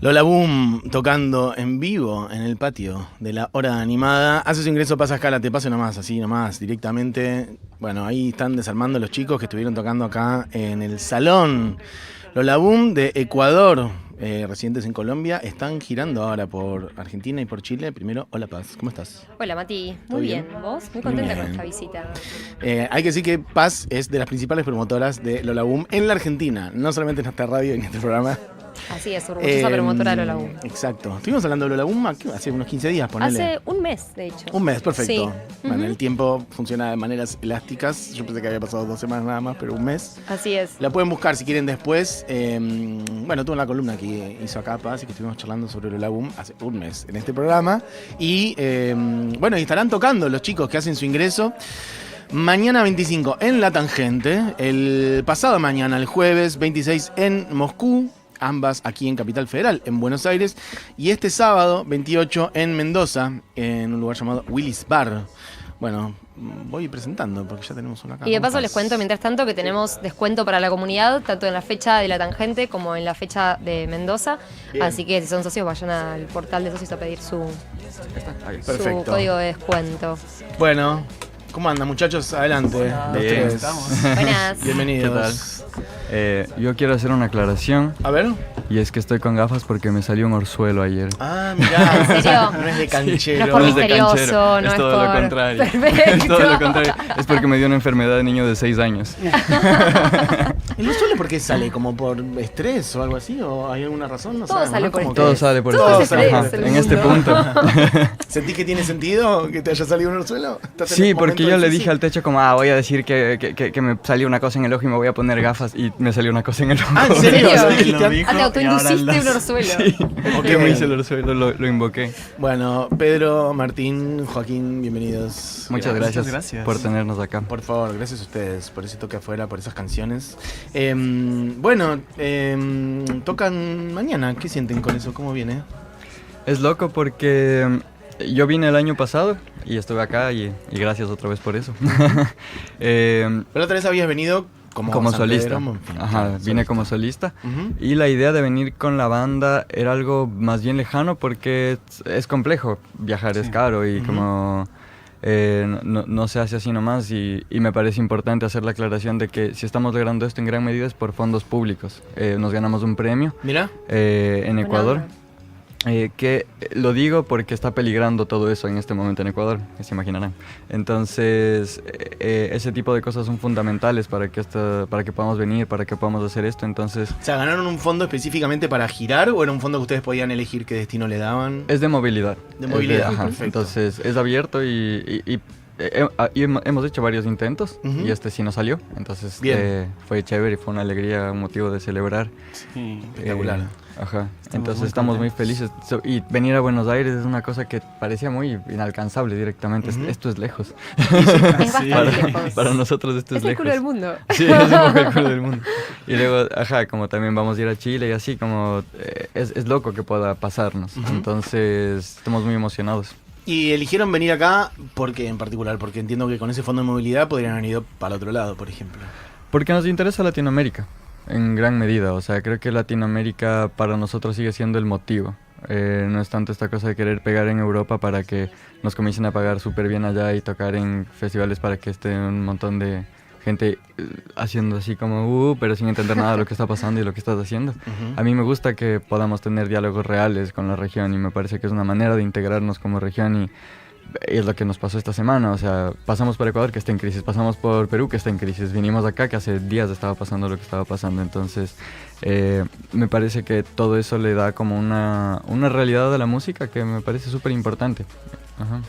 Lola Boom tocando en vivo en el patio de la Hora Animada. Hace su ingreso, pasa Scala, te paso nomás, así nomás, directamente. Bueno, ahí están desarmando los chicos que estuvieron tocando acá en el salón. Lola Boom de Ecuador, residentes en Colombia, están girando ahora por Argentina y por Chile. Primero, hola Paz, ¿cómo estás? Hola Mati, muy bien. ¿Vos? Muy contenta con esta visita. Hay que decir que Paz es de las principales promotoras de Lola Boom en la Argentina, no solamente en esta radio y en este programa. Así es, orgullosa promotora de Lola Boom. Exacto. Estuvimos hablando de Lola Boom hace unos 15 días, ponele. Hace un mes, de hecho. Un mes, perfecto. Sí. Bueno, el tiempo funciona de maneras elásticas. Yo pensé que había pasado 2 semanas nada más, pero un mes. Así es. La pueden buscar si quieren después. Bueno, tuve una columna que hizo acá Paz y que estuvimos charlando sobre Lola Boom hace un mes en este programa. Y bueno, y estarán tocando los chicos que hacen su ingreso. Mañana 25 en La Tangente. El pasado mañana, el jueves 26 en Moscú. Ambas aquí en Capital Federal, en Buenos Aires. Y este sábado, 28, en Mendoza, en un lugar llamado Willis Bar. Bueno, voy presentando porque ya tenemos una acá. Y de paso les cuento, mientras tanto, que tenemos descuento para la comunidad, tanto en la fecha de La Tangente como en la fecha de Mendoza. Bien. Así que si son socios, vayan al portal de socios a pedir su código de descuento. Bueno, ¿cómo andan, muchachos? Adelante. Bien. Buenas. Bienvenidos. Yo quiero hacer una aclaración. A ver. Y es que estoy con gafas porque me salió un orzuelo ayer. Ah, mirá. ¿En serio? No es de canchero. No es por No es de misterioso, canchero, no es todo por... lo contrario. Perfecto. Es todo lo contrario. Es porque me dio una enfermedad de niño de 6 años. ¿El orzuelo por qué sale? ¿Como por estrés o algo así? ¿O hay alguna razón? No Todo sabemos, sale ¿no? por Como estrés. Todo sale por Todo esto. es estrés, Ajá, el en este mundo. punto. ¿Sentís que tiene sentido que te haya salido un orzuelo? ¿Estás en Sí, un porque momento yo le difícil? dije al techo como, voy a decir que me salió una cosa en el ojo y me voy a poner gafas. Y me salió una cosa en el ojo. Ah, ¿en serio? ¿En serio? ¿Sí dijiste? Te autoinduciste un orzuelo. Sí. Ok. Yo me hice el orzuelo, lo invoqué. Bueno, Pedro, Martín, Joaquín, bienvenidos. Muchas gracias por tenernos acá. Por favor, gracias a ustedes por ese toque afuera, por esas canciones. Bueno, tocan mañana. ¿Qué sienten con eso? ¿Cómo viene? Es loco porque yo vine el año pasado y estuve acá y gracias otra vez por eso. Pero la otra vez habías venido como San solista. Pedro, en fin, Ajá, vine solista. como solista. Ujú. Y la idea de venir con la banda era algo más bien lejano porque es complejo. Viajar es caro y como no se hace así nomás. Y me parece importante hacer la aclaración de que si estamos logrando esto en gran medida es por fondos públicos. Nos ganamos un premio Mira. en Buena Ecuador. onda. Que lo digo porque está peligrando todo eso en este momento en Ecuador, que se imaginarán. Entonces, ese tipo de cosas son fundamentales para que podamos venir, para que podamos hacer esto. Entonces, O sea, ¿ganaron un fondo específicamente para girar o era un fondo que ustedes podían elegir qué destino le daban? es de movilidad. De movilidad, Ajá. perfecto. Entonces, es abierto y hemos hecho varios intentos Ujú. y este sí nos salió. Entonces, Bien. fue chévere y fue una alegría, un motivo de celebrar. Sí. Espectacular. Ajá. Estamos Entonces muy estamos muy contentos. felices. Y venir a Buenos Aires es una cosa que parecía muy inalcanzable directamente. Ujú. Esto es lejos. Es bastante Para- lejos. Para nosotros esto es Es el lejos. culo del mundo. Sí, es un poco el culo del mundo. Y luego, como también vamos a ir a Chile y así, como es loco que pueda pasarnos. Ujú. Entonces, estamos muy emocionados. Y eligieron venir acá, ¿por qué en particular? Porque entiendo que con ese fondo de movilidad podrían haber ido para otro lado, por ejemplo. Porque nos interesa Latinoamérica, en gran medida. O sea, creo que Latinoamérica para nosotros sigue siendo el motivo. No es tanto esta cosa de querer pegar en Europa para que nos comiencen a pagar súper bien allá y tocar en festivales para que esté un montón de gente haciendo así como, pero sin entender nada de lo que está pasando y lo que estás haciendo. Ujú. A mí me gusta que podamos tener diálogos reales con la región y me parece que es una manera de integrarnos como región y es lo que nos pasó esta semana. O sea, pasamos por Ecuador que está en crisis, pasamos por Perú que está en crisis, vinimos acá que hace días estaba pasando lo que estaba pasando. Entonces, me parece que todo eso le da como una realidad a la música que me parece súper importante. Ajá.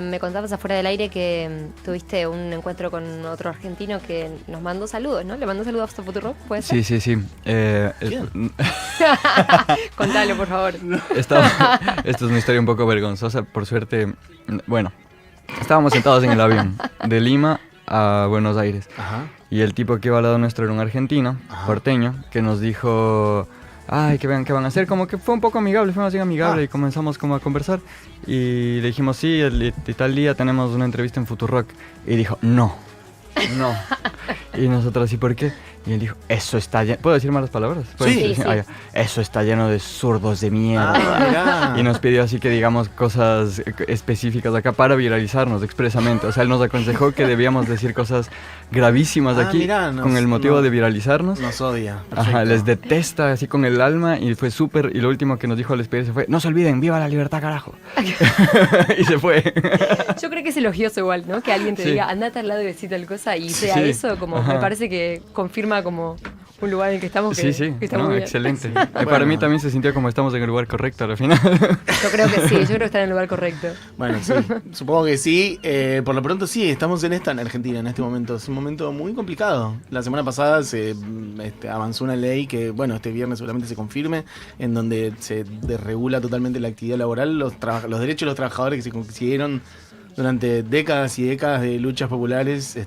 Me contabas afuera del aire que tuviste un encuentro con otro argentino que nos mandó saludos, ¿no? ¿Le mandó saludos a Futurock? ¿Puede ser? Sí. ¿Quién? Contalo, por favor. Esto es una historia un poco vergonzosa, por suerte. Bueno, estábamos sentados en el avión de Lima a Buenos Aires Ajá. y el tipo que iba al lado nuestro era un argentino, Ajá. porteño, que nos dijo, que vean qué van a hacer, como que fue un poco amigable, fue más bien amigable y comenzamos como a conversar y le dijimos, sí, y tal día tenemos una entrevista en Futurock y dijo, no. Y nosotros, ¿y por qué? Y él dijo, eso está lleno... ¿Puedo decir malas palabras? ¿Puedo Sí. decir? Sí, sí. Ah, ya. Eso está lleno de zurdos de mierda. Mirá. Y nos pidió así que digamos cosas específicas acá para viralizarnos expresamente. O sea, él nos aconsejó que debíamos decir cosas gravísimas aquí Mirá, con el motivo de viralizarnos. Nos odia. Ajá, Perfecto. les detesta así con el alma y fue súper... Y lo último que nos dijo al despedirse fue, no se olviden, viva la libertad, carajo. Y se fue. Yo creo que es elogioso igual, ¿no? Que alguien te Sí. diga, andate al lado y decir tal cosa y sea Sí. eso, como Ajá. me parece que confirma como un lugar en el que estamos que, Sí, sí, que está no, muy bien. excelente. Bueno. Para mí también se sintió como estamos en el lugar correcto al final. Yo creo que sí, yo creo que está en el lugar correcto. Bueno, sí, supongo que sí. Por lo pronto sí, estamos en Argentina en este momento. Es un momento muy complicado. La semana pasada se avanzó una ley que, bueno, este viernes seguramente se confirme, en donde se desregula totalmente la actividad laboral, los derechos de los trabajadores que se consiguieron durante décadas y décadas de luchas populares,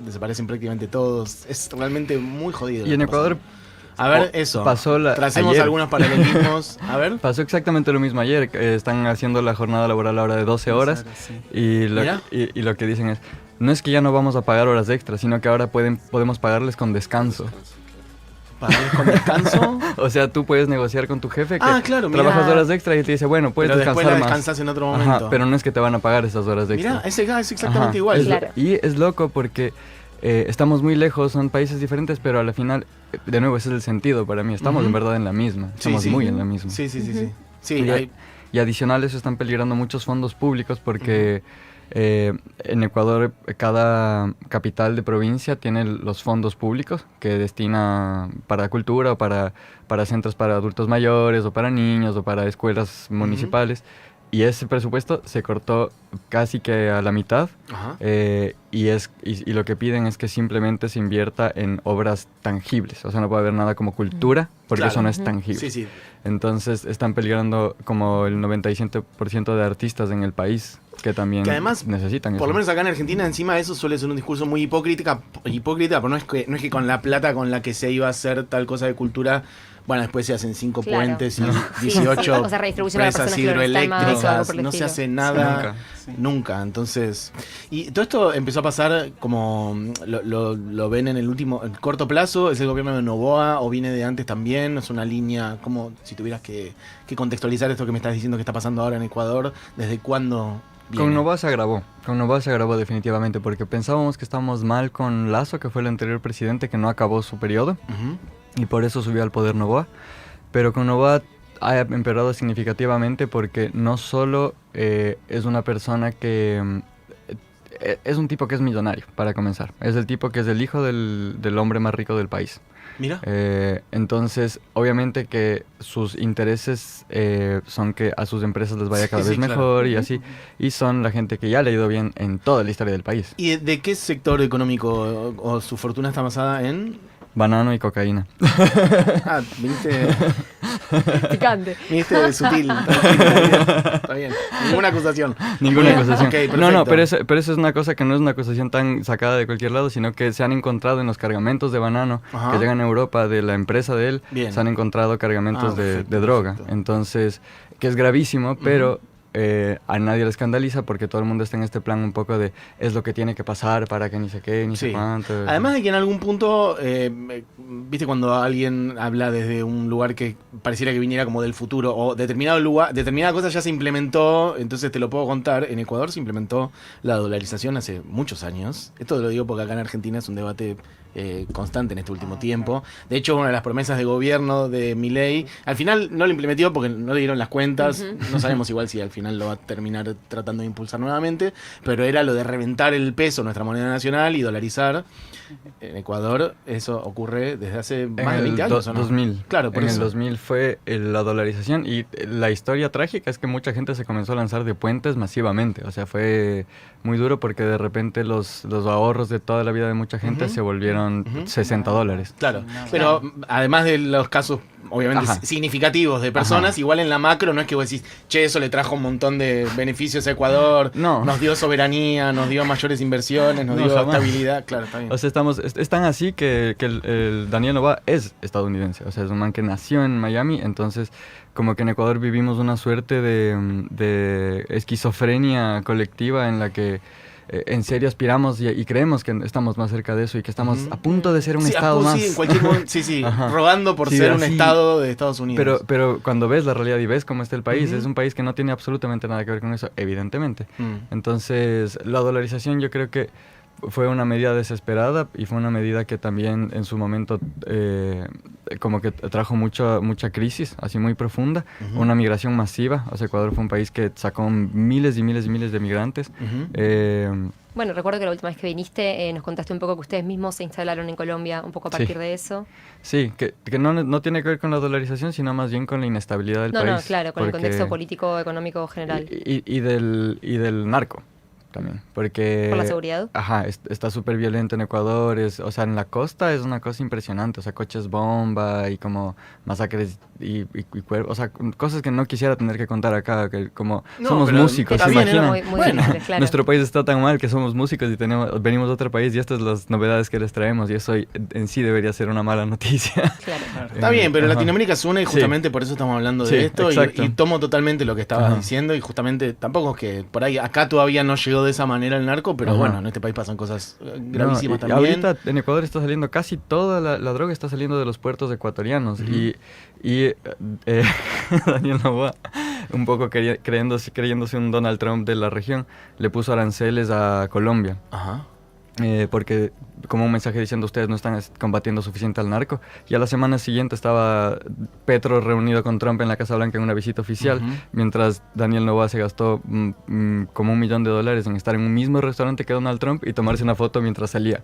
desaparecen prácticamente todos. Es realmente muy jodido. Y en lo que Ecuador pasa. A ver, eso. Tracemos ayer. algunos paralelismos. A ver. Pasó exactamente lo mismo ayer. Están haciendo la jornada laboral ahora de 12 horas. Y Mira. y lo que dicen es, no es que ya no vamos a pagar horas extras, sino que ahora podemos pagarles con descanso. Pagarles con descanso. O sea, tú puedes negociar con tu jefe que Claro, mira. trabajas horas extra y te dice, bueno, puedes Pero después descansar la más. descansas en otro momento. Ajá, pero no es que te van a pagar esas horas extra. Mira, ese gas es exactamente Ajá, igual. Claro. Y es loco porque estamos muy lejos, son países diferentes, pero a la final, de nuevo, ese es el sentido para mí. Estamos Ujú. en verdad en la misma. Sí, Estamos sí. muy en la misma. Sí, sí, sí, sí. Sí, Y, hay- y adicional a eso están peligrando muchos fondos públicos porque en Ecuador cada capital de provincia tiene los fondos públicos que destina para cultura o para centros para adultos mayores o para niños o para escuelas municipales. Y ese presupuesto se cortó casi que a la mitad. Ajá. Y lo que piden es que simplemente se invierta en obras tangibles. O sea, no puede haber nada como cultura porque Claro. eso no es tangible. Sí, sí. Entonces están peligrando como el 97% de artistas en el país que también Que además, necesitan Por eso. lo menos acá en Argentina, encima eso suele ser un discurso muy hipócrita, pero no es que con la plata con la que se iba a hacer tal cosa de cultura, bueno, después se hacen 5 Claro. puentes y No. 18 Sí, o sea, redistribución a las presas personas que lo necesitan más o algo hidroeléctricas, por el no se estilo. hace nada Sí. nunca. Entonces, y todo esto empezó a pasar como lo ven en el corto plazo, es el gobierno de Noboa o viene de antes también, es una línea, como si tuvieras que contextualizar esto que me estás diciendo que está pasando ahora en Ecuador, ¿desde cuándo viene? Con Noboa se agravó definitivamente porque pensábamos que estábamos mal con Lasso, que fue el anterior presidente que no acabó su periodo Ujú. y por eso subió al poder Noboa. Pero con Noboa ha empeorado significativamente porque no solo es una persona que... es un tipo que es millonario, para comenzar. Es el tipo que es el hijo del hombre más rico del país. Mira. Entonces, obviamente que sus intereses son que a sus empresas les vaya cada Sí, vez sí, claro. mejor y así. Y son la gente que ya le ha ido bien en toda la historia del país. ¿Y de qué sector económico o su fortuna está basada en? Banano y cocaína. Ah, viniste Picante. sutil. Está bien. Ninguna acusación. Ninguna Bien, acusación. ok, No, perfecto. pero eso es una cosa que no es una acusación tan sacada de cualquier lado, sino que se han encontrado en los cargamentos de banano Ajá. que llegan a Europa de la empresa de él, Bien. se han encontrado cargamentos Perfecto, de droga. perfecto. Entonces, que es gravísimo, pero a nadie le escandaliza porque todo el mundo está en este plan un poco de es lo que tiene que pasar para que ni sé qué, ni sé Sí. cuánto. Además de que en algún punto, viste cuando alguien habla desde un lugar que pareciera que viniera como del futuro o determinado lugar, determinada cosa ya se implementó, entonces te lo puedo contar, en Ecuador se implementó la dolarización hace muchos años. Esto lo digo porque acá en Argentina es un debate constante en este último tiempo. De hecho, una de las promesas de gobierno de Milei, al final no lo implementió porque no le dieron las cuentas, no sabemos igual si al final lo va a terminar tratando de impulsar nuevamente, pero era lo de reventar el peso, nuestra moneda nacional, y dolarizar. En Ecuador eso ocurre desde hace más de 20 años, ¿o no? 2000. Claro, por en eso. el 2000 fue la dolarización y la historia trágica es que mucha gente se comenzó a lanzar de puentes masivamente. O sea, fue muy duro porque de repente los ahorros de toda la vida de mucha gente Ujú. se volvieron $60. Claro, pero además de los casos obviamente Ajá. significativos de personas, Ajá. igual en la macro no es que vos decís, che, eso le trajo un montón de beneficios a Ecuador, No. nos dio soberanía, nos dio mayores inversiones, nos No, dio jamás. estabilidad, claro, está bien. O sea, es tan así que el Daniel Noboa es estadounidense. O sea, es un man que nació en Miami. Entonces, como que en Ecuador vivimos una suerte de esquizofrenia colectiva en la que en serio aspiramos y creemos que estamos más cerca de eso y que estamos a punto de ser un estado más. Sí, en cualquier momento, sí, rogando por ser un estado de Estados Unidos. Pero cuando ves la realidad y ves cómo está el país, es un país que no tiene absolutamente nada que ver con eso, evidentemente. Entonces, la dolarización yo creo que fue una medida desesperada y fue una medida que también en su momento como que trajo mucha crisis, así muy profunda, una migración masiva. O sea, Ecuador fue un país que sacó miles y miles y miles de migrantes. Bueno, recuerdo que la última vez que viniste nos contaste un poco que ustedes mismos se instalaron en Colombia, un poco a partir de eso. Sí, que no tiene que ver con la dolarización, sino más bien con la inestabilidad del país. No, claro, con el contexto político, económico general. Y del narco. También, porque... ¿Por la seguridad? Ajá, está súper violento en Ecuador, o sea, en la costa es una cosa impresionante, o sea, coches bomba y como masacres y cuerpos, o sea, cosas que no quisiera tener que contar acá, que como somos músicos, ¿se imaginan? Muy difícil, claro. Nuestro país está tan mal que somos músicos y venimos de otro país y estas son las novedades que les traemos y eso en sí debería ser una mala noticia. Claro. Está bien, pero Latinoamérica es una y justamente por eso estamos hablando de esto y tomo totalmente lo que estabas diciendo y justamente tampoco es que por ahí acá todavía no llegó de esa manera el narco, pero bueno, en este país pasan cosas gravísimas también. Ahorita en Ecuador está saliendo casi toda la droga está saliendo de los puertos ecuatorianos y Daniel Noboa, un poco creyéndose un Donald Trump de la región, le puso aranceles a Colombia. Ajá. Porque como un mensaje diciendo ustedes no están combatiendo suficiente al narco. Y a la semana siguiente estaba Petro reunido con Trump en la Casa Blanca en una visita oficial, mientras Daniel Noboa se gastó como $1 millón en estar en un mismo restaurante que Donald Trump y tomarse una foto mientras salía.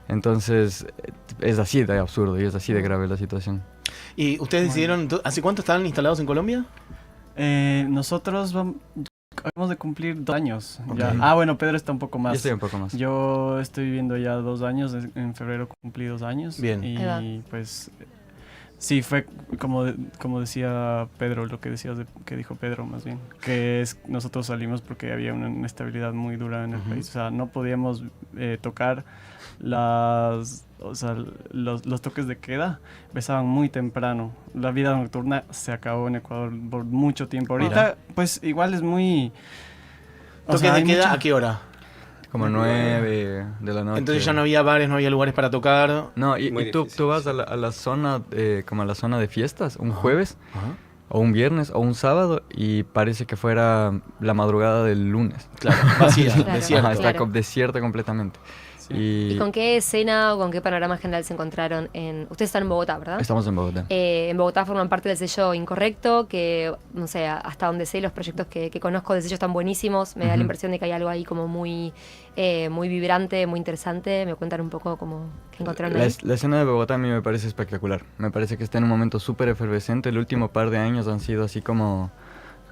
Entonces es así de absurdo y es así de grave la situación. ¿Y ustedes decidieron, hace cuánto estaban instalados en Colombia? Nosotros acabamos de cumplir 2 años. Okay. Ya. Bueno, Pedro está un poco más. Yo estoy un poco más. Yo estoy viviendo ya 2 años. En febrero cumplí 2 años. Bien. Y pues sí, fue como decía Pedro, lo que decías que dijo Pedro más bien, que nosotros salimos porque había una inestabilidad muy dura en el país. O sea, no podíamos tocar los toques de queda empezaban muy temprano. La vida nocturna se acabó en Ecuador por mucho tiempo. Ahorita, pues igual es muy... ¿Toques de queda a qué hora? Como 9 de la noche. Entonces ya no había bares, no había lugares para tocar. No, y tú vas a la zona, como a la zona de fiestas, un jueves, o un viernes, o un sábado, y parece que fuera la madrugada del lunes. Claro, vacía, desierto. Está desierta completamente. ¿Y con qué escena o con qué panorama general se encontraron? Ustedes están en Bogotá, ¿verdad? Estamos en Bogotá. En Bogotá forman parte del sello Incorrecto, que, no sé, hasta donde sé, los proyectos que conozco de sello están buenísimos. Me da la impresión de que hay algo ahí como muy vibrante, muy interesante. ¿Me cuentan un poco cómo que encontraron ahí? La escena de Bogotá a mí me parece espectacular. Me parece que está en un momento súper efervescente. El último par de años han sido así como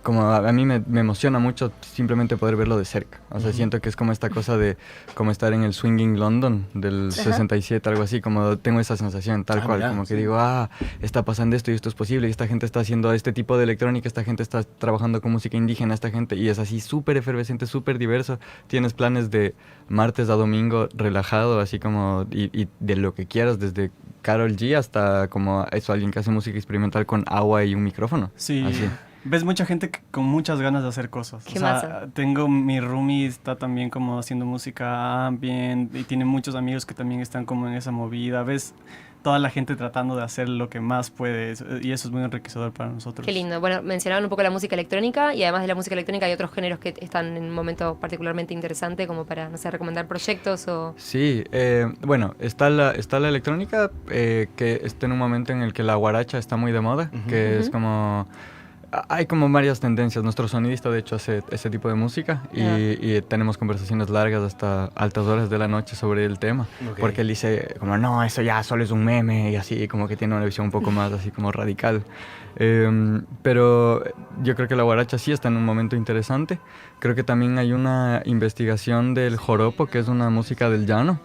a mí me emociona mucho simplemente poder verlo de cerca. O sea, siento que es como esta cosa de como estar en el Swinging London del 67, algo así, como tengo esa sensación tal cual, como que digo, está pasando esto y esto es posible, y esta gente está haciendo este tipo de electrónica, esta gente está trabajando con música indígena, esta gente, y es así súper efervescente, súper diverso. Tienes planes de martes a domingo relajado, así como, y de lo que quieras, desde Karol G hasta como eso, alguien que hace música experimental con agua y un micrófono. Sí. Así. Ves mucha gente con muchas ganas de hacer cosas. ¿Qué masa? Tengo mi roomie, está también como haciendo música ambient y tiene muchos amigos que también están como en esa movida. Ves toda la gente tratando de hacer lo que más puede y eso es muy enriquecedor para nosotros. Qué lindo. Bueno, mencionaban un poco la música electrónica y además de la música electrónica hay otros géneros que están en un momento particularmente interesante como para, no sé, recomendar proyectos o... Sí, bueno, está la electrónica que está en un momento en el que la guaracha está muy de moda, que es como... Hay como varias tendencias. Nuestro sonidista, de hecho, hace ese tipo de música y tenemos conversaciones largas hasta altas horas de la noche sobre el tema. Porque él dice, como, no, eso ya solo es un meme y así, como que tiene una visión un poco más así como radical. Pero yo creo que la guaracha sí está en un momento interesante. Creo que también hay una investigación del joropo, que es una música del llano,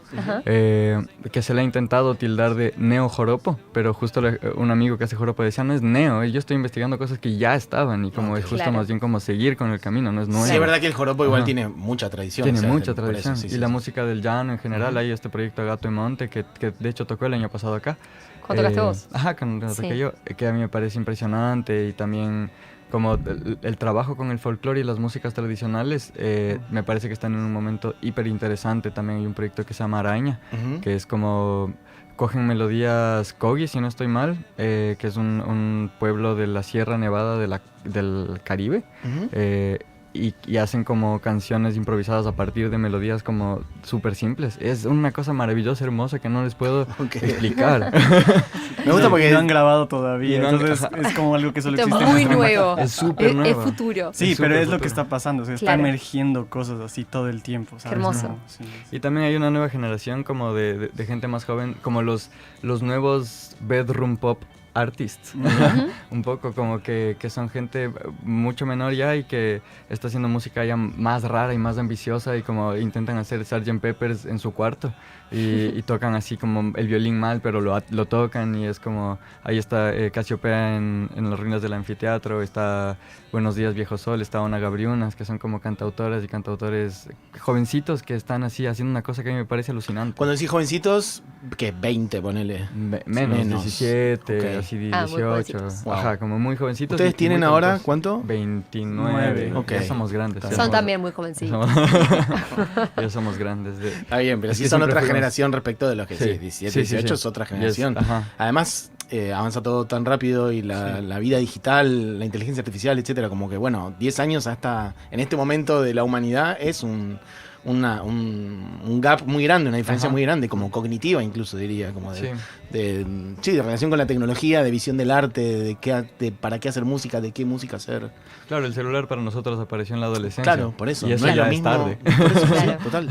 que se le ha intentado tildar de neo-joropo, pero justo un amigo que hace joropo decía, no es neo, yo estoy investigando cosas que ya estaban y como es justo más bien como seguir con el camino, no es nuevo. Sí, es verdad que el joropo igual tiene mucha tradición. Tiene mucha tradición. La música del llano en general, hay este proyecto Gato y Monte que de hecho tocó el año pasado acá. ¿Cuándo tocaste vos? Ajá, cuando toqué yo, que a mí me parece impresionante y también como el trabajo con el folclore y las músicas tradicionales, me parece que están en un momento hiper interesante. También hay un proyecto que se llama Araña, que es como... Cogen melodías Kogi, si no estoy mal, que es un pueblo de la Sierra Nevada del Caribe, y hacen como canciones improvisadas a partir de melodías como súper simples. Es una cosa maravillosa, hermosa, que no les puedo explicar. Me gusta porque no han grabado todavía, entonces es como algo que solo Esto existe es muy en nuestro nuevo. Es súper nuevo. Es futuro. Sí, Es pero súper es lo futuro. que está pasando, se está Claro. emergiendo cosas así todo el tiempo, ¿sabes? Qué hermoso. Como, sí. Y también hay una nueva generación como de gente más joven, como los nuevos bedroom pop artists. Un poco como que son gente mucho menor ya y que está haciendo música ya más rara y más ambiciosa, y como intentan hacer Sgt. Peppers en su cuarto y tocan así como el violín mal, pero lo tocan, y es como, ahí está Casiopea en las ruinas del anfiteatro, está Buenos Días Viejo Sol, está Ona Gabriunas, que son como cantautoras y cantautores jovencitos que están así haciendo una cosa que a mí me parece alucinante. cuando decís jovencitos, ¿qué? 20, ponele. Menos, 17, Ok. así Muy 18, jovencitos. ajá, como muy jovencitos. ¿Ustedes y tienen muy ahora talentosos. cuánto? 29, Ok. ya somos grandes. ya Son somos- también muy jovencitos. ya somos grandes. Está bien, pero Es sí que son siempre otra fuimos- generación respecto de los que sí, 17, Sí, sí, 18 sí. es otra Yes, generación. ajá. Además, avanza todo tan rápido y la vida digital, la inteligencia artificial, etcétera, como que bueno, 10 años hasta en este momento de la humanidad es un gap muy grande, una diferencia Ajá. muy grande, como cognitiva incluso diría, como Sí. de relación con la tecnología, de visión del arte, de para qué hacer música, de qué música hacer. Claro, el celular para nosotros apareció en la adolescencia. Claro, por eso, Y eso no es ya lo es mismo. tarde. Por eso, sí, Claro. total.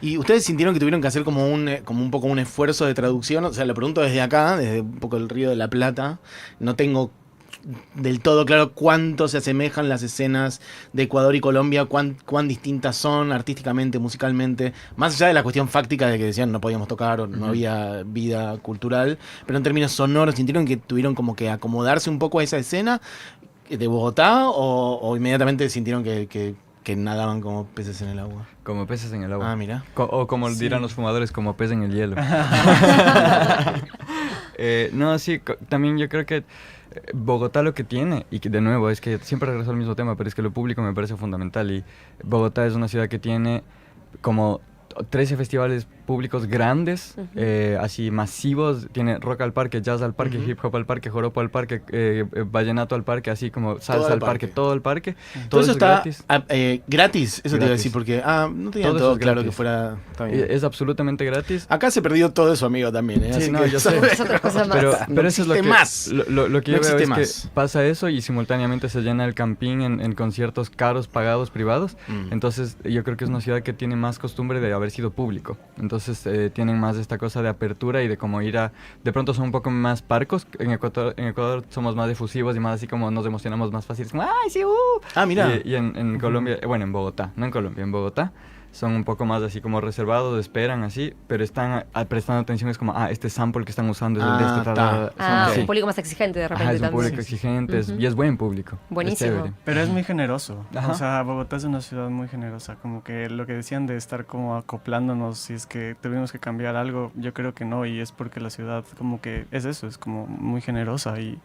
¿Y ustedes sintieron que tuvieron que hacer como un poco un esfuerzo de traducción? O sea, lo pregunto desde acá, desde un poco el Río de la Plata. No tengo del todo claro cuánto se asemejan las escenas de Ecuador y Colombia, cuán distintas son artísticamente, musicalmente, más allá de la cuestión fáctica de que decían no podíamos tocar o no había vida cultural, pero en términos sonoros, ¿sintieron que tuvieron como que acomodarse un poco a esa escena de Bogotá o inmediatamente sintieron que nadaban como peces en el agua? Como peces en el agua. Ah, mira. O como dirán los fumadores, como pez en el hielo. No, sí, también yo creo que Bogotá lo que tiene, y que de nuevo es que siempre regreso al mismo tema, pero es que lo público me parece fundamental, y Bogotá es una ciudad que tiene como 13 festivales públicos grandes, así masivos. Tiene rock al parque, jazz al parque, hip hop al parque, joropo al parque, vallenato al parque, así como salsa al parque, todo al parque. Todo eso es está gratis. gratis, eso te iba a Gratis. decir, porque no tenía Todo todo, eso es claro gratis. que fuera. Está bien. Es absolutamente gratis. Acá se perdió todo eso, amigo, también. Sí, Así no, que yo sé. Es otra cosa más. Pero No eso es lo existe que, más. lo que No yo veo existe es más. que pasa eso, y simultáneamente se llena el campín en conciertos caros, pagados, privados. Entonces yo creo que es una ciudad que tiene más costumbre de haber sido público. Entonces tienen más esta cosa de apertura y de como ir a... De pronto son un poco más parcos. En Ecuador somos más efusivos y más así como nos emocionamos más fácil. Es como, ¡ay, sí! Ah, mira. Y en Colombia, bueno, en Bogotá, no en Colombia, en Bogotá, son un poco más así como reservados, esperan así, pero están prestando atención. Es como, este sample que están usando es el de este. Ah, Son Ah, así. un público más exigente de repente Ajá, es un también. público exigente, y es buen público. Buenísimo. Es chévere. Pero es muy generoso. Ajá. O sea, Bogotá es una ciudad muy generosa. Como que lo que decían de estar como acoplándonos, si es que tuvimos que cambiar algo, yo creo que no. Y es porque la ciudad como que es eso, es como muy generosa y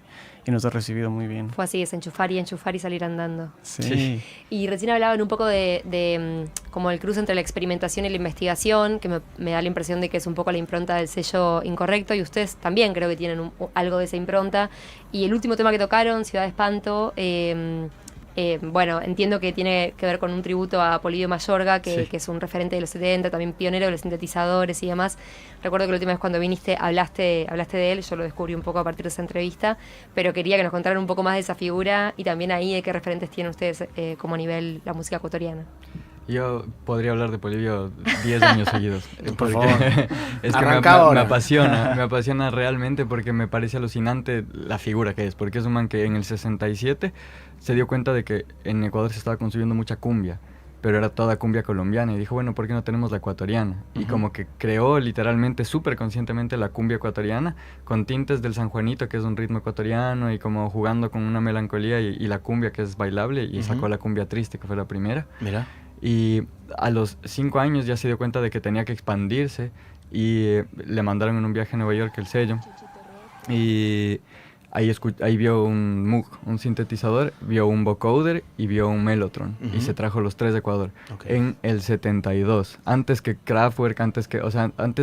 nos ha recibido muy bien. Fue así, desenchufar y salir andando. Sí. Y recién hablaban un poco de como el cruce entre la experimentación y la investigación, que me da la impresión de que es un poco la impronta del sello Incorrecto, y ustedes también creo que tienen algo de esa impronta. Y el último tema que tocaron, Ciudad de Espanto, bueno, entiendo que tiene que ver con un tributo a Polibio Mayorga, que es un referente de los 70, también pionero de los sintetizadores y demás. Recuerdo que la última vez cuando viniste hablaste de él, yo lo descubrí un poco a partir de esa entrevista, pero quería que nos contaran un poco más de esa figura y también ahí de qué referentes tienen ustedes como a nivel la música ecuatoriana. Yo podría hablar de Polibio 10 años seguidos. Por porque favor. Es que Arranca me ahora. apasiona realmente, porque me parece alucinante la figura que es, porque es un man que en el 67 se dio cuenta de que en Ecuador se estaba construyendo mucha cumbia, pero era toda cumbia colombiana, y dijo, bueno, ¿por qué no tenemos la ecuatoriana? Y como que creó literalmente, súper conscientemente, la cumbia ecuatoriana, con tintes del San Juanito, que es un ritmo ecuatoriano, y como jugando con una melancolía, y la cumbia, que es bailable, y sacó la cumbia triste, que fue la primera. Mira. Y a los 5 años ya se dio cuenta de que tenía que expandirse, y le mandaron en un viaje a Nueva York el sello. Y ahí vio un Moog, un sintetizador, vio un vocoder y vio un Mellotron. Y se trajo los 3 de Ecuador. Okay. En el 72. Antes que Kraftwerk, antes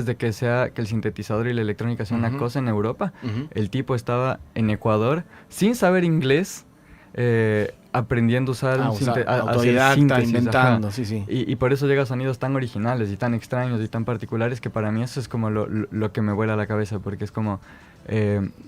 de que el sintetizador y la electrónica sea una cosa en Europa, el tipo estaba en Ecuador sin saber inglés, aprendiendo a usar autodidacta, inventando, sí. Y por eso llega a sonidos tan originales y tan extraños y tan particulares, que para mí eso es como lo que me vuela a la cabeza, porque es como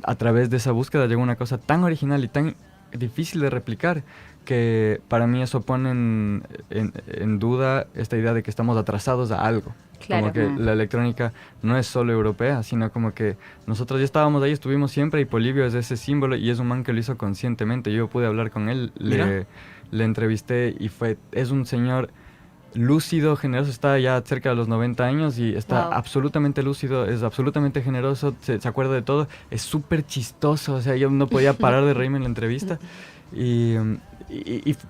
a través de esa búsqueda llegó una cosa tan original y tan difícil de replicar, que para mí eso pone en duda esta idea de que estamos atrasados a algo. Claro. Como que la electrónica no es solo europea, sino como que nosotros ya estábamos ahí, estuvimos siempre, y Polibio es ese símbolo y es un man que lo hizo conscientemente. Yo pude hablar con él, le entrevisté y es un señor lúcido, generoso, está ya cerca de los 90 años y está absolutamente lúcido, es absolutamente generoso, se acuerda de todo, es súper chistoso, o sea, yo no podía parar de reírme en la entrevista. Y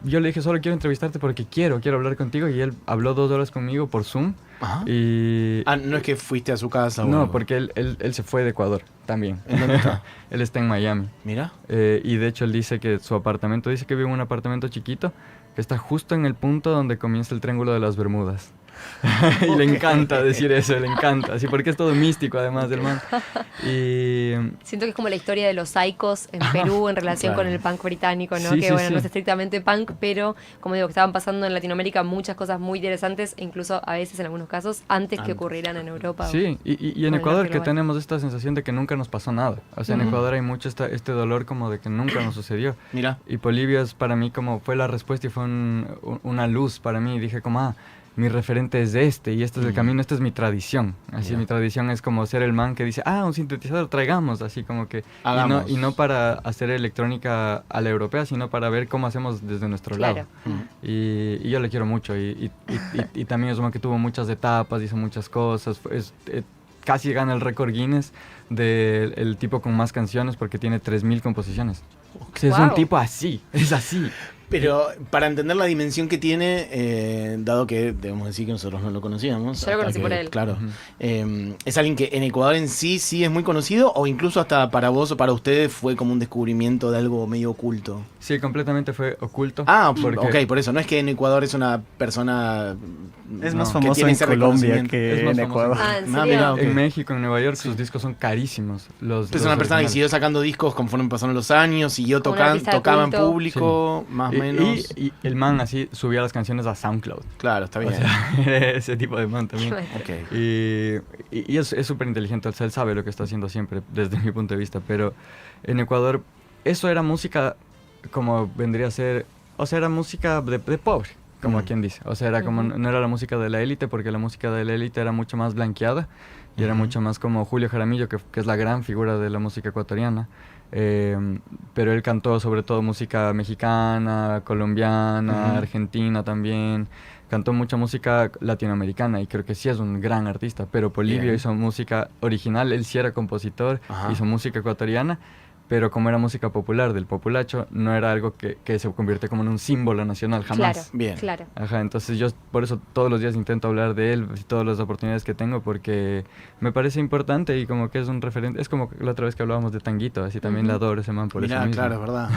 yo le dije, solo quiero entrevistarte porque quiero hablar contigo, y él habló 2 horas conmigo por Zoom. Ajá. Y no es que fuiste a su casa. No, porque él se fue de Ecuador también. ¿En dónde está? Él está en Miami. Mira. Y de hecho él dice que dice que vive en un apartamento chiquito que está justo en el punto donde comienza el Triángulo de las Bermudas. Y le encanta decir eso, le encanta, así, porque es todo místico además del man. Y siento que es como la historia de los Psychos en Perú en relación con el punk británico, ¿no? Sí, que sí, no es estrictamente punk, pero como digo, que estaban pasando en Latinoamérica muchas cosas muy interesantes, e incluso a veces en algunos casos antes que ocurrieran en Europa. Sí, y en Ecuador que tenemos esta sensación de que nunca nos pasó nada. O sea, en Ecuador hay mucho este dolor como de que nunca nos sucedió. Mira. Y Polibio es para mí como fue la respuesta, y fue una luz para mí. Dije como, mi referente es y este es el camino, esta es mi tradición. Así, mi tradición es como ser el man que dice, un sintetizador, traigamos, así como que... Y no para hacer electrónica a la europea, sino para ver cómo hacemos desde nuestro lado. Y yo le quiero mucho. Y también es un man que tuvo muchas etapas, hizo muchas cosas. Casi gana el récord Guinness del tipo con más canciones, porque tiene 3.000 composiciones. O sea, es un tipo así, es así. Pero para entender la dimensión que tiene, dado que debemos decir que nosotros no lo conocíamos. Yo lo conocí por él. Claro. ¿Es alguien que en Ecuador en sí es muy conocido, o incluso hasta para vos o para ustedes fue como un descubrimiento de algo medio oculto? Sí, completamente fue oculto. Ok, por eso. No es que en Ecuador es una persona... Es más famoso en Colombia que en Ecuador. ¿En serio? En México, en Nueva York, sus discos son carísimos. Es una persona que siguió sacando discos conforme pasaron los años, siguió tocaba en público, más o menos. Y el man así subía las canciones a SoundCloud. Claro, está bien. O sea, ese tipo de man también. Okay. Y es súper inteligente, o sea, él sabe lo que está haciendo siempre, desde mi punto de vista. Pero en Ecuador, eso era música como vendría a ser... O sea, era música de pobre, como quien dice. O sea, era como, no era la música de la élite, porque la música de la élite era mucho más blanqueada. Y era mucho más como Julio Jaramillo, que es la gran figura de la música ecuatoriana. Pero él cantó sobre todo música mexicana, colombiana, argentina también. Cantó mucha música latinoamericana, y creo que sí es un gran artista. Pero Polibio hizo música original, él sí era compositor, hizo música ecuatoriana. Pero como era música popular, del populacho, no era algo que se convierte como en un símbolo nacional, jamás. Claro, bien. Claro. Ajá, entonces yo por eso todos los días intento hablar de él y todas las oportunidades que tengo, porque me parece importante y como que es un referente. Es como la otra vez que hablábamos de Tanguito, así también la adoro ese man por eso mismo. Claro, es verdad.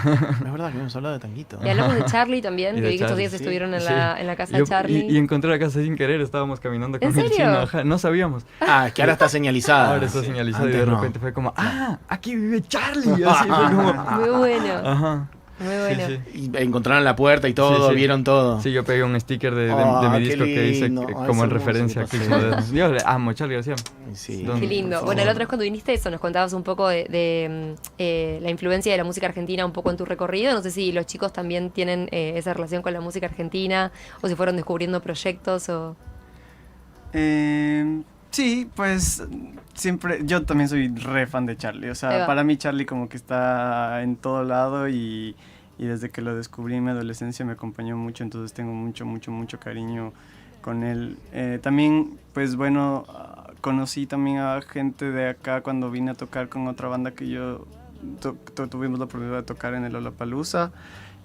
Es verdad que hemos hablado de Tanguito. Y hablamos de Charlie también, que vi que estos días sí. estuvieron en la casa de Charlie. Y encontré la casa sin querer, estábamos caminando con ¿En el serio? chino, ajá, no sabíamos. Es que ahora está señalizada. Ahora está señalizado, y Antes de no. repente fue como, aquí vive Charlie, así fue como... Muy bueno. Ajá. Muy bueno. Sí. Y encontraron la puerta y todo, Sí. vieron todo. Sí, yo pegué un sticker de mi qué disco que hice lindo. como en Eso referencia a hermoso que Clips pasó. Modernos. Yo le amo Charlie García. Sí. Don- Qué lindo. Bueno, la otra vez cuando viniste eso, nos contabas un poco de la influencia de la música argentina un poco en tu recorrido. No sé si los chicos también tienen esa relación con la música argentina, o si fueron descubriendo proyectos o... Sí, pues siempre, yo también soy re fan de Charlie, o Ahí sea, va. para mí Charlie como que está en todo lado, y desde que lo descubrí en mi adolescencia me acompañó mucho, entonces tengo mucho cariño con él. También, pues bueno, conocí también a gente de acá cuando vine a tocar con otra banda que yo tuvimos la oportunidad de tocar en el Lollapalooza.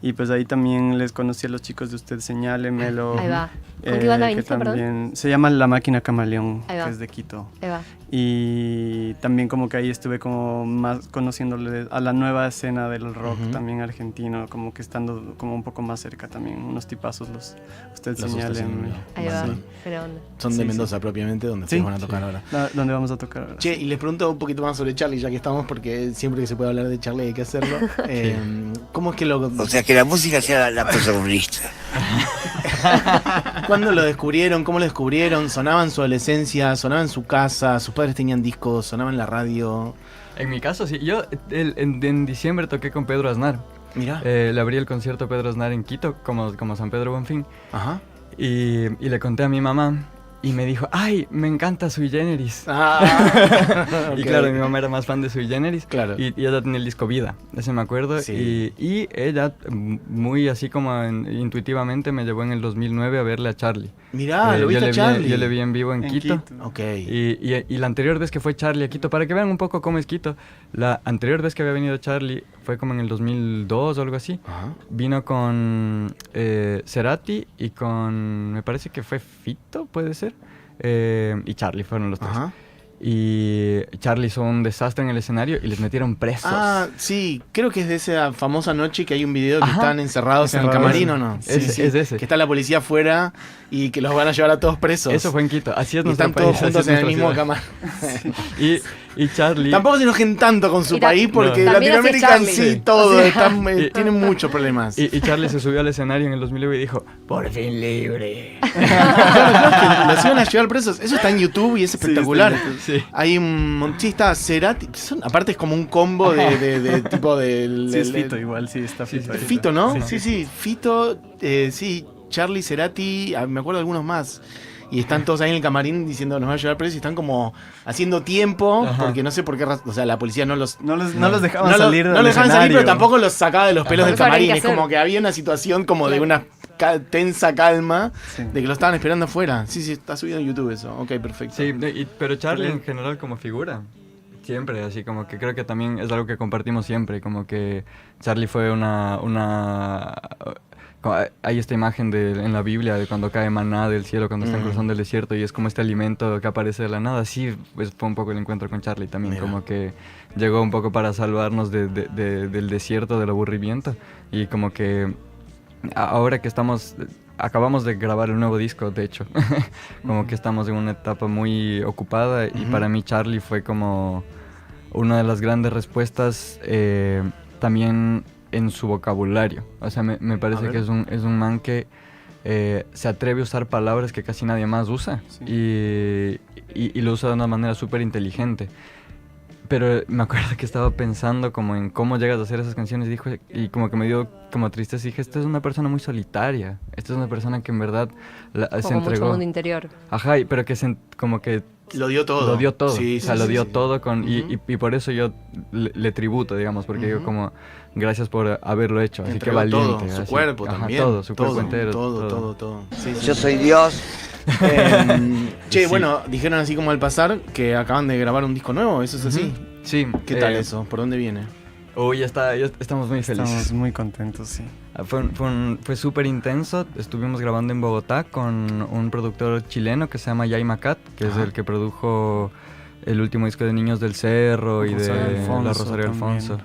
Y pues ahí también les conocí a los chicos de Usted Señale, Melo. Ahí va. ¿Con qué banda que viniste, perdón? se llama La Máquina Camaleón, Ahí va. que es de Quito. Ahí va. Y también como que ahí estuve como más conociéndole a la nueva escena del rock también argentino, como que estando como un poco más cerca también, unos tipazos los Usted Los Señale. Usted Señale. Ahí va. Sí. Buena onda. Son de Mendoza propiamente, donde Sí. ustedes van a tocar ahora. ¿Dónde vamos a tocar ahora? Che, y les pregunto un poquito más sobre Charlie, ya que estamos, porque siempre que se puede hablar de Charlie hay que hacerlo. ¿Cómo es que lo... O sea, que la música sea la protagonista. ¿Cuándo lo descubrieron? ¿Cómo lo descubrieron? ¿Sonaba en su adolescencia? ¿Sonaba en su casa? ¿Sus padres tenían discos? ¿Sonaba en la radio? En mi caso, sí. Yo en diciembre toqué con Pedro Aznar. Mira. Le abrí el concierto a Pedro Aznar en Quito, como San Pedro Bonfín. Ajá. Y le conté a mi mamá. Y me dijo, ay, me encanta Sui Generis. Y claro, mi mamá era más fan de Sui Generis. Claro. Y ella tenía el disco Vida, ese me acuerdo. Sí. Y ella, muy así como intuitivamente, me llevó en el 2009 a verle a Charlie. Mirá, lo viste a Charlie. Yo le vi en vivo en Quito. Ok. Y la anterior vez que fue Charlie a Quito, para que vean un poco cómo es Quito, la anterior vez que había venido Charlie fue como en el 2002 o algo así. Ajá. Vino con Cerati y con, me parece que fue Fito, puede ser. Y Charlie fueron los tres. Ajá. Y Charlie hizo un desastre en el escenario y les metieron presos. Ah, sí, creo que es de esa famosa noche que hay un video que Ajá. están encerrados en el camarín, ¿o no? Es ese. Que está la policía afuera y que los van a llevar a todos presos. Eso fue en Quito, así es Y nuestro están todos país, así juntos es en el nuestra mismo ciudad. camarín. Y Charlie... Tampoco se enojen tanto con su Y país porque no. También así es Latinoamérica en Charlie. sí, todo, O sea, tienen muchos problemas. Y Charlie se subió al escenario en el 2009 y dijo, por fin libre. Claro, que los iban a llevar presos. Eso está en YouTube y es espectacular. Sí. Hay un montista Cerati. Aparte es como un combo de tipo de. Sí, es Fito igual, sí, está Fito. ahí. Fito, ¿no? Sí. Sí. Fito, sí. Charlie, Cerati, me acuerdo de algunos más. Y están todos ahí en el camarín diciendo nos va a llevar presos y están como haciendo tiempo. Ajá. Porque no sé por qué. O sea, la policía no los. No los dejaban No salir no del los dejaban salir, pero escenario. tampoco los sacaba de los pelos Ajá. del Eso habría camarín. que Es como hacer. que había una situación como de Claro. una tensa calma Sí. de que lo estaban esperando afuera. Sí, está subido en YouTube eso. Ok, perfecto. Sí, pero Charlie Pero- en general como figura, siempre, así como que creo que también es algo que compartimos siempre, como que Charlie fue hay esta imagen en la Biblia de cuando cae maná del cielo, cuando están cruzando el desierto y es como este alimento que aparece de la nada. Sí, pues fue un poco el encuentro con Charlie también, Mira. como que llegó un poco para salvarnos del desierto, del aburrimiento y como que ahora que acabamos de grabar el nuevo disco, de hecho, como que estamos en una etapa muy ocupada y para mí Charlie fue como una de las grandes respuestas también en su vocabulario. O sea, me parece que es un man que se atreve a usar palabras que casi nadie más usa y lo usa de una manera súper inteligente. Pero me acuerdo que estaba pensando como en cómo llegas a hacer esas canciones y como que me dio como tristeza y dije, esta es una persona muy solitaria, esta es una persona que en verdad se Como mucho entregó. mundo interior. Ajá, pero que como que Lo dio todo. lo dio todo, Sí, o sea, sí, lo sí, dio sí. todo Ujú. y por eso yo le tributo, digamos, porque digo como, gracias por haberlo hecho, así que Entregó valiente. todo, su así. cuerpo Ajá, también. todo, su cuerpo entero. Todo. Sí, sí. Yo soy Dios. Che, Sí. bueno, dijeron así como al pasar que acaban de grabar un disco nuevo, ¿eso es así? Sí. ¿Qué tal eso? ¿Por dónde viene? Uy, ya estamos muy felices. Estamos muy contentos, sí. Fue súper intenso. Estuvimos grabando en Bogotá con un productor chileno que se llama Jay Macat, que es Ajá. el que produjo el último disco de Niños del Cerro y Rosario de Alfonso La Rosario también. Alfonso.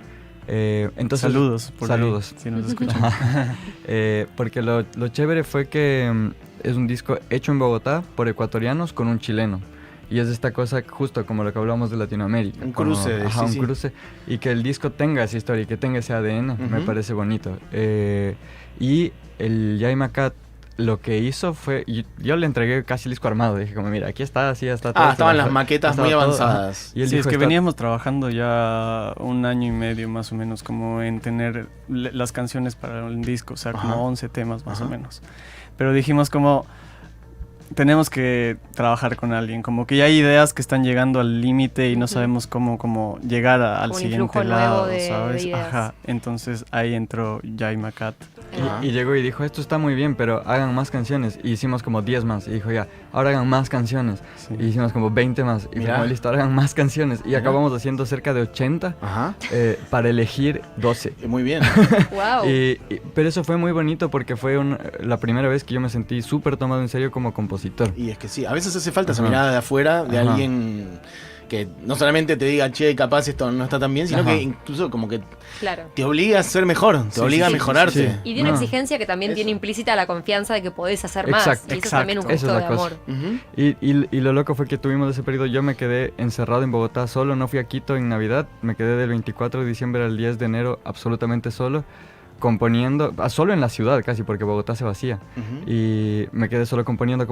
Entonces, Saludos. Por saludos. ahí, si nos escuchan. Porque lo chévere fue que es un disco hecho en Bogotá por ecuatorianos con un chileno. Y es esta cosa justo como lo que hablamos de Latinoamérica. Un como- cruce, ajá, sí. un cruce. Y que el disco tenga esa historia y que tenga ese ADN, me Ujú. parece bonito. Y el Jay Macat lo que hizo fue... Yo le entregué casi el disco armado. Dije como, mira, aquí está, así ya está todo. Estaban las Estaba maquetas muy todo, ajá. avanzadas. Y él Sí, es dijo, que "Está- veníamos trabajando ya 1 año y medio más o menos como en tener las canciones para el disco, o sea, como Ajá. 11 temas más Ajá. o menos. Pero dijimos como, tenemos que trabajar con alguien, como que ya hay ideas que están llegando al límite y no Ujú. sabemos cómo llegar al Como un siguiente influjo nuevo lado, de ¿sabes? ideas. Ajá, entonces ahí entró Jay Macat Y llegó y dijo, esto está muy bien, pero hagan más canciones. Y hicimos como 10 más. Y dijo, ya, ahora hagan más canciones. Sí. Y hicimos como 20 más. Y Mirá. como, listo, ahora hagan más canciones. Y Mirá. acabamos haciendo cerca de 80 Ajá. para elegir 12. Muy bien. Wow. Pero eso fue muy bonito porque fue la primera vez que yo me sentí súper tomado en serio como compositor. Y es que sí, a veces hace falta esa Ajá. mirada de afuera de Ajá. alguien que no solamente te diga, che, capaz esto no está tan bien, sino Ajá. que incluso como que Claro. te obliga a ser mejor, te Sí, obliga sí, a mejorarte. sí. Y de una No. exigencia que también tiene implícita la confianza de que podés hacer más. Exacto, Y eso es también un exacto. gesto Esa de es la amor. cosa. Y lo loco fue que tuvimos ese periodo, yo me quedé encerrado en Bogotá solo, no fui a Quito en Navidad, me quedé del 24 de diciembre al 10 de enero absolutamente solo, componiendo, solo en la ciudad casi, porque Bogotá se vacía. Y me quedé solo componiendo.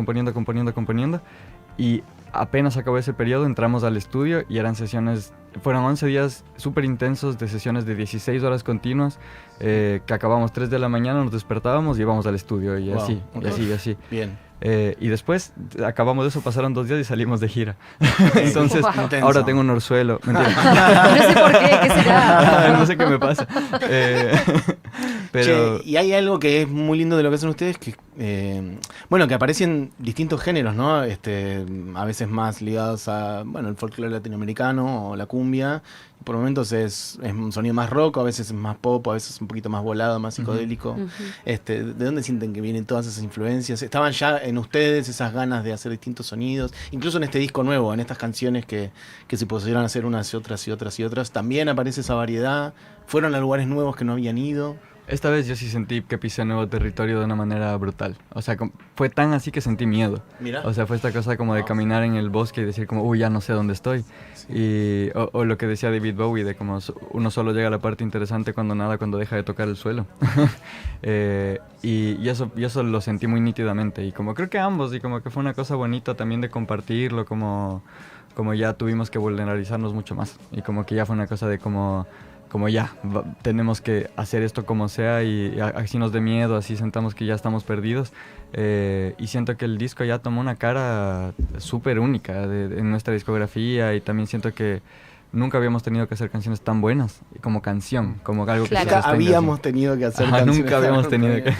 Y apenas acabó ese periodo, entramos al estudio y eran sesiones, fueron 11 días súper intensos de sesiones de 16 horas continuas, que acabamos 3 de la mañana, nos despertábamos y íbamos al estudio y Wow, así, ok. y así, y así. Bien. Y después acabamos de eso, pasaron 2 días y salimos de gira. Entonces, Wow. Intenso. ahora tengo un orzuelo. Mentira. No sé por qué, ¿qué será? No sé qué me pasa. Pero Che, y hay algo que es muy lindo de lo que hacen ustedes, que bueno, que aparecen distintos géneros, ¿no? A veces más ligados a, bueno, el folclore latinoamericano o la cumbia. Por momentos es un sonido más rock, a veces es más pop, a veces un poquito más volado, más psicodélico. Ujú. ¿De dónde sienten que vienen todas esas influencias? ¿Estaban ya en ustedes esas ganas de hacer distintos sonidos? Incluso en este disco nuevo, en estas canciones que se pusieron a hacer unas y otras y otras y otras, ¿también aparece esa variedad? ¿Fueron a lugares nuevos que no habían ido? esta vez yo sí sentí que pisé nuevo territorio de una manera brutal. O sea, fue tan así que sentí miedo. Mira. O sea, fue esta cosa como de caminar en el bosque y decir como, uy, ya no sé dónde estoy. O lo que decía David Bowie, de como uno solo llega a la parte interesante cuando nada, cuando deja de tocar el suelo. Y eso lo sentí muy nítidamente. Y como creo que ambos, y como que fue una cosa bonita también de compartirlo, como ya tuvimos que vulnerabilizarnos mucho más. Y como que ya fue una cosa de como ya, tenemos que hacer esto como sea y así nos dé miedo, así sentamos que ya estamos perdidos. Y siento que el disco ya tomó una cara súper única en nuestra discografía, y también siento que nunca habíamos tenido que hacer canciones tan buenas como canción, como algo que Claro. se Nunca sostenga habíamos así. tenido que hacer Ajá, canciones. nunca habíamos tenido que...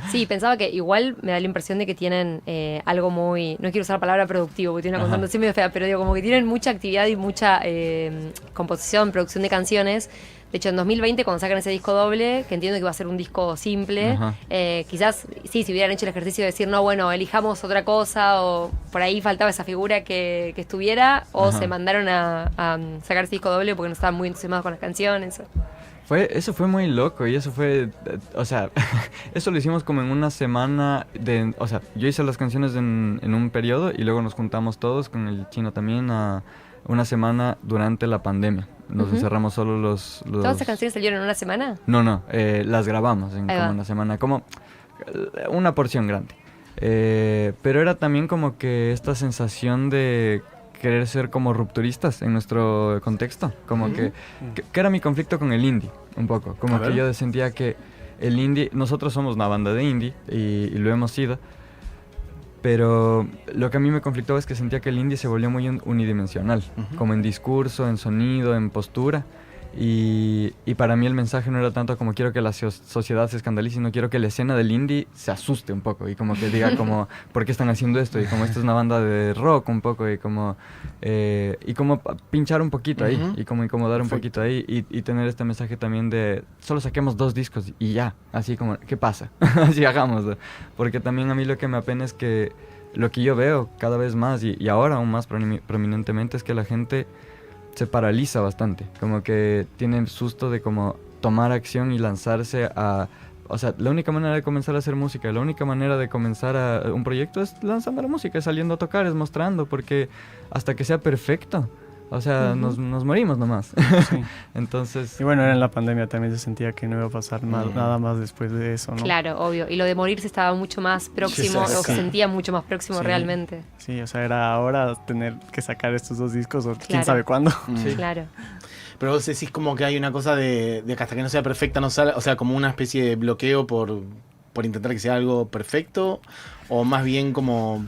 Sí, pensaba que igual me da la impresión de que tienen algo muy... No quiero usar la palabra productivo, porque tiene una connotación medio fea, pero digo, como que tienen mucha actividad y mucha composición, producción de canciones. De hecho, en 2020, cuando sacan ese disco doble, que entiendo que va a ser un disco simple, Ajá. quizás, sí, si hubieran hecho el ejercicio de decir, no, bueno, elijamos otra cosa, o por ahí faltaba esa figura que estuviera, o Ajá. se mandaron a sacar ese disco doble porque no estaban muy entusiasmados con las canciones. Eso fue muy loco, y eso fue, o sea, eso lo hicimos como en una semana o sea, yo hice las canciones en un periodo y luego nos juntamos todos con el chino también a una semana durante la pandemia. Nos encerramos solo los... ¿Todas esas canciones salieron en una semana? No, las grabamos en Ahí como va. una semana, como una porción grande. Pero era también como que esta sensación de querer ser como rupturistas en nuestro contexto, como que era mi conflicto con el indie, un poco, como A que ver. yo sentía que el indie, nosotros somos una banda de indie y lo hemos sido, pero lo que a mí me conflictaba es que sentía que el indie se volvió muy unidimensional, como en discurso, en sonido, en postura. Y para mí el mensaje no era tanto como quiero que la sociedad se escandalice, sino quiero que la escena del indie se asuste un poco y como que diga como ¿por qué están haciendo esto? Y como esto es una banda de rock un poco y como pinchar un poquito ahí y como incomodar un Perfecto. poquito ahí y tener este mensaje también de solo saquemos 2 discos y ya, así como ¿qué pasa? Así hagámoslo, porque también a mí lo que me apena es que lo que yo veo cada vez más y ahora aún más prominentemente es que la gente se paraliza bastante, como que tienen susto de como tomar acción y lanzarse a... O sea, la única manera de comenzar a hacer música, la única manera de comenzar un proyecto es lanzando la música, es saliendo a tocar, es mostrando, porque hasta que sea perfecto, o sea, nos morimos nomás. Sí. Entonces... Y bueno, en la pandemia también se sentía que no iba a pasar nada más después de eso, ¿no? Claro, obvio. Y lo de morirse estaba mucho más próximo, Sí, o se sí. sentía mucho más próximo Sí. realmente. Sí, o sea, era ahora tener que sacar estos 2 discos o quién Claro. sabe cuándo. Sí. Claro. Pero vos decís como que hay una cosa de que hasta que no sea perfecta no sale, o sea, como una especie de bloqueo por intentar que sea algo perfecto, o más bien como...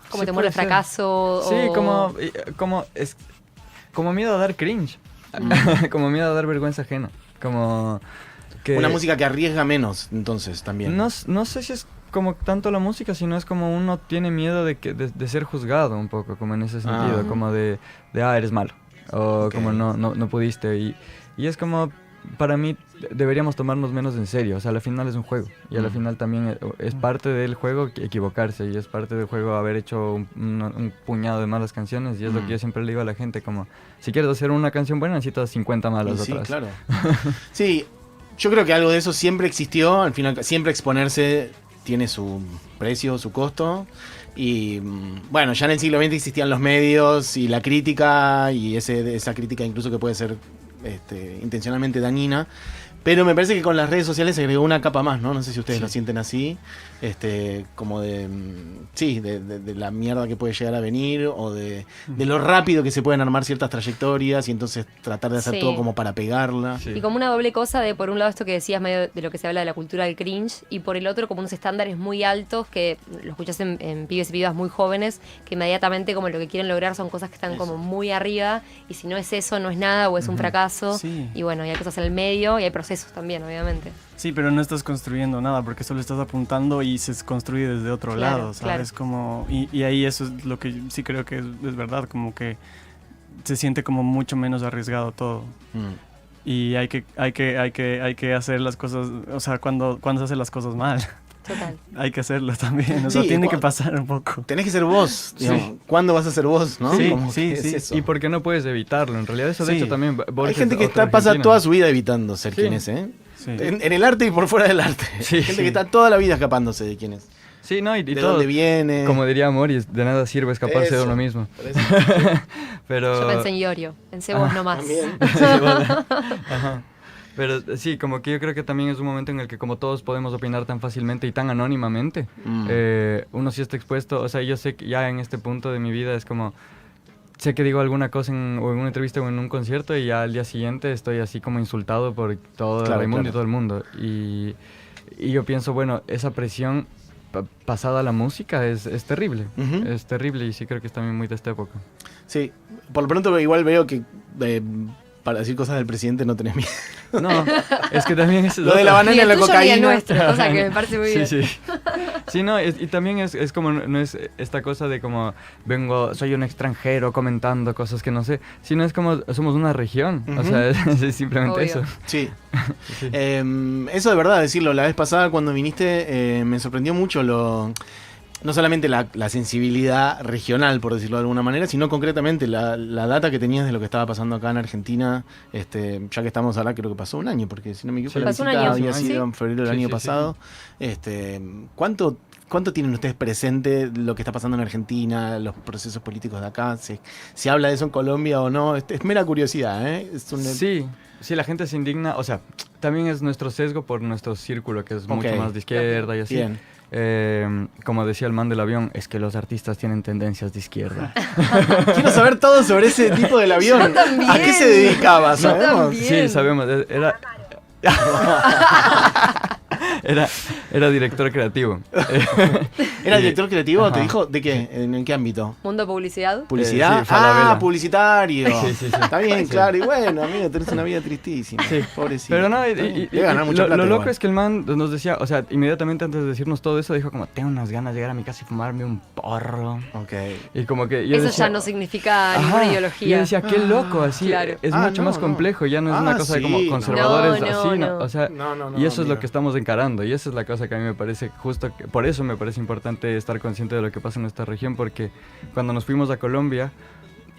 Como Sí, temor puede al ser. fracaso. Sí, o... como miedo a dar cringe, como miedo a dar vergüenza ajena, como Una música que arriesga menos, entonces, también. No sé si es como tanto la música, sino es como uno tiene miedo de ser juzgado un poco, como en ese sentido, como de eres malo, o como no pudiste, y es como, para mí, deberíamos tomarnos menos en serio, o sea, al final es un juego, y al final también es parte del juego equivocarse, y es parte del juego haber hecho un puñado de malas canciones, y es lo que yo siempre le digo a la gente, como, si quieres hacer una canción buena, necesitas 50 malas sí, otras. Claro. Sí, yo creo que algo de eso siempre existió, al final siempre exponerse tiene su precio, su costo, y bueno, ya en el siglo XX existían los medios y la crítica, y esa crítica incluso que puede ser intencionalmente dañina, pero me parece que con las redes sociales se agregó una capa más, ¿no? No sé si ustedes lo sienten así, como de la mierda que puede llegar a venir, o de lo rápido que se pueden armar ciertas trayectorias, y entonces tratar de hacer todo como para pegarla. Y como una doble cosa de, por un lado, esto que decías, medio de lo que se habla de la cultura del cringe, y por el otro, como unos estándares muy altos que lo escuchás en pibes y pibas muy jóvenes, que inmediatamente como lo que quieren lograr son cosas que están como muy arriba, y si no es eso, no es nada, o es un fracaso. Sí. Y bueno, y hay cosas en el medio, y hay procesos también, obviamente. Sí, pero no estás construyendo nada porque solo estás apuntando y se construye desde otro lado, ¿sabes? Claro. Como, y ahí eso es lo que sí creo que es verdad, como que se siente como mucho menos arriesgado todo. Y hay que hacer las cosas, o sea, cuando se hacen las cosas mal. Total. Hay que hacerlo también, o sea, tiene que pasar un poco. Tenés que ser vos, digamos. ¿Cuándo vas a ser vos, no? Sí, Como sí, que es sí. eso. Y por qué no puedes evitarlo, en realidad eso de hecho también... Hay gente que pasa toda su vida evitando ser quien es, ¿eh? Sí. En el arte y por fuera del arte. Sí, Gente que está toda la vida escapándose de quién es. Sí, no, y de todo, dónde viene. como diría Morris, de nada sirve escaparse de Eso. uno mismo. Por eso. Pero... Yo pensé en Iorio, pensé vos nomás. También. Sí, vale. Ajá. Pero sí, como que yo creo que también es un momento en el que como todos podemos opinar tan fácilmente y tan anónimamente, uno sí está expuesto, o sea, yo sé que ya en este punto de mi vida es como, sé que digo alguna cosa o en una entrevista o en un concierto y ya al día siguiente estoy así como insultado por todo el mundo y todo el mundo. Y yo pienso, bueno, esa presión pasada a la música es terrible, es terrible y sí creo que es también muy de esta época. Sí, por lo pronto igual veo que para decir cosas del presidente no tenés miedo. No, es que también es... Lo de la banana y la el tuyo y cocaína. el nuestro, o sea que me parece muy bien. Sí. Sí, no, y también es como, no es esta cosa de como, soy un extranjero comentando cosas que no sé, sino es como, somos una región, o sea, es simplemente Obvio. eso. Sí. Sí. Eso de verdad, decirlo, la vez pasada cuando viniste me sorprendió mucho no solamente la sensibilidad regional, por decirlo de alguna manera, sino concretamente la data que tenías de lo que estaba pasando acá en Argentina, ya que estamos ahora, creo que pasó un año, porque si no me equivoco, la Pasó un visita año, había sí. sido en febrero del año pasado. ¿Cuánto tienen ustedes presente lo que está pasando en Argentina, los procesos políticos de acá? ¿Se habla de eso en Colombia o no? Es mera curiosidad, ¿eh? Sí, la gente se indigna, o sea, también es nuestro sesgo por nuestro círculo, que es mucho más de izquierda y así. Bien. Como decía el man del avión, es que los artistas tienen tendencias de izquierda. Quiero saber todo sobre ese tipo del avión. Yo también. ¿A qué se dedicaba? Yo ¿Sabemos? también. Sí, sabemos, era director creativo. ¿Era director creativo? ¿Te Ajá. dijo? ¿De qué? ¿En qué ámbito? Mundo publicidad. ¿Publicidad? Sí, Falabella. Publicitario. Sí. Está bien, Sí. claro. Y bueno, amigo, tenés una vida tristísima. Sí. Pobrecito. Pero no, Debe ganar mucha plata lo loco igual. es que el man nos decía, o sea, inmediatamente antes de decirnos todo eso, dijo como, tengo unas ganas de llegar a mi casa y fumarme un porro. Ok. Y como que yo Eso decía, ya no significa ajá, ninguna y ideología. yo decía, qué loco, así, Claro. es Ah, mucho no, más no. complejo, ya no es una cosa de como sí, no. conservadores No, así, no. o sea, No, y eso es amigo. lo que estamos encarando, y esa es la cosa que a mí me parece justo, por eso me parece importante estar consciente de lo que pasa en esta región, porque cuando nos fuimos a Colombia,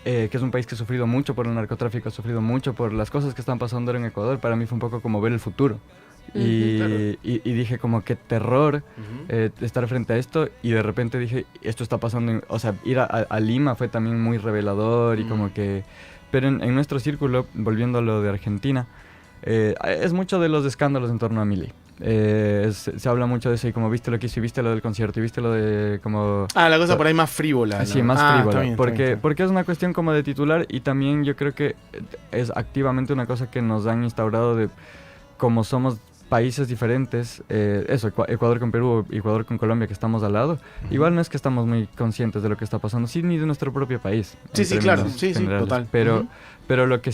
que es un país que ha sufrido mucho por el narcotráfico, ha sufrido mucho por las cosas que están pasando ahora en Ecuador, para mí fue un poco como ver el futuro. Y dije como qué terror estar frente a esto, y de repente dije, esto está pasando, o sea, ir a Lima fue también muy revelador y como que... Pero en nuestro círculo, volviendo a lo de Argentina, es mucho de los escándalos en torno a Milei. Se habla mucho de eso y como viste lo que hizo y viste lo del concierto y viste lo de como... La cosa por ahí más frívola. ¿no? Sí, más frívola, está bien, porque es una cuestión como de titular y también yo creo que es activamente una cosa que nos han instaurado de como somos países diferentes, eso, Ecuador con Perú, Ecuador con Colombia, que estamos al lado, igual no es que estamos muy conscientes de lo que está pasando, sí, ni de nuestro propio país. Sí, en sí, claro, términos sí, generales. total. Pero lo que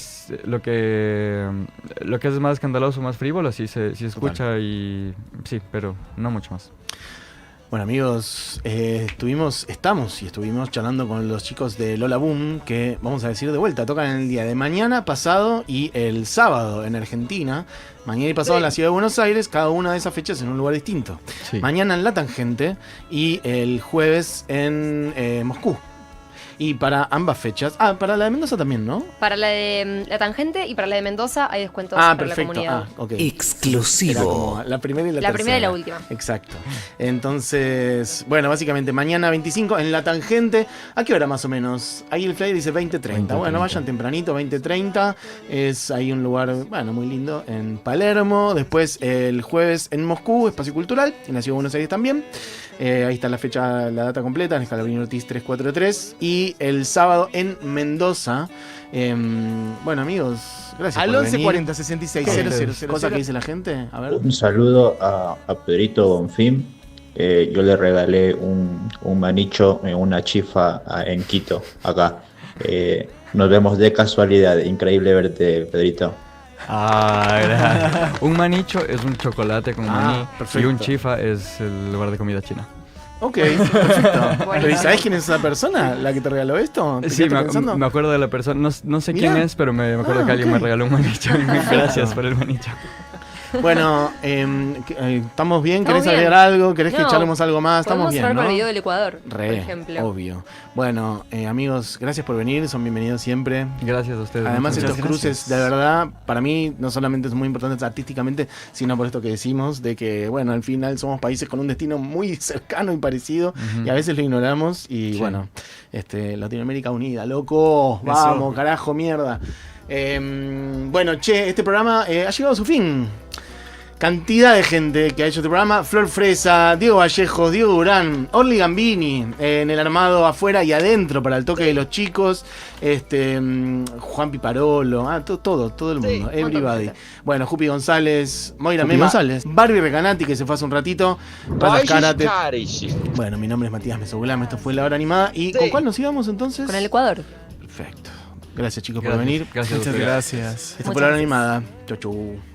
es más escandaloso, más frívolo, sí se escucha y sí, pero no mucho más. Bueno, amigos, estuvimos charlando con los chicos de Lola Boom, que vamos a decir de vuelta, tocan el día de mañana, pasado y el sábado en Argentina. Mañana y pasado en la ciudad de Buenos Aires, cada una de esas fechas en un lugar distinto. Sí. Mañana en La Tangente y el jueves en Moscú. Y para ambas fechas. Ah, para la de Mendoza también, ¿no? Para la de La Tangente y para la de Mendoza hay descuentos Ah, para perfecto. la comunidad. Ah, ok. Exclusivo. Era como la primera y la tercera. primera y la última. Exacto. Entonces, bueno, básicamente mañana 25 en La Tangente. ¿A qué hora más o menos? Ahí el flyer dice 20:30. Bueno, vayan tempranito, 20:30. Es ahí un lugar, bueno, muy lindo en Palermo. Después el jueves en Moscú, Espacio Cultural, en la Ciudad de Buenos Aires también. Ahí está la fecha, la data completa, en Escalabrini Ortiz 343. Y el sábado en Mendoza. Bueno, amigos, gracias Al por 11 venir. 40 66 000. Cosa que dice la gente. A ver. Un saludo a Pedrito Bonfim. Yo le regalé un manicho, una chifa en Quito, acá. Nos vemos de casualidad. Increíble verte, Pedrito. Un manicho es un chocolate con maní perfecto. y un chifa es el lugar de comida china. Ok, perfecto. Bueno. Pero ¿y sabés quién es esa persona? ¿La que te regaló esto? ¿Te Sí, quedaste pensando? me acuerdo de la persona, no sé Mirá. quién es, pero me acuerdo que alguien ok. me regaló un manicho. Gracias por el manicho. Bueno, ¿estamos bien? ¿Querés Estamos bien. agregar algo? ¿Querés que No, charlemos algo más? Estamos Podemos bien, cerrar ¿no? con el video del Ecuador, por Re, ejemplo. obvio. Bueno, amigos, gracias por venir, son bienvenidos siempre. Gracias a ustedes. Además, muchas estos gracias. cruces, de verdad, para mí no solamente son muy importantes artísticamente, sino por esto que decimos, de que, bueno, al final somos países con un destino muy cercano y parecido, Ujú. y a veces lo ignoramos, y Sí. bueno, Latinoamérica unida, loco, Eso. vamos, carajo, mierda. Bueno, che, este programa ha llegado a su fin. Cantidad de gente que ha hecho este programa: Flor Fresa, Diego Vallejos, Diego Durán, Orly Gambini, en el armado afuera y adentro para el toque de los chicos, Juan Piparolo, todo el mundo, un montón de everybody. gente. Bueno, Jupi González, Moira Jupi Mema, González. Barbie Recanati, que se fue hace un ratito, Ratas Karate. Bueno, mi nombre es Matías Mesogulam, esto fue La Hora Animada. ¿Y con cuál nos íbamos entonces? Con el Ecuador. Perfecto. Gracias, chicos, por Gracias, venir. gracias a Muchas ustedes. gracias. Esta fue La Hora Animada. Chau, chau.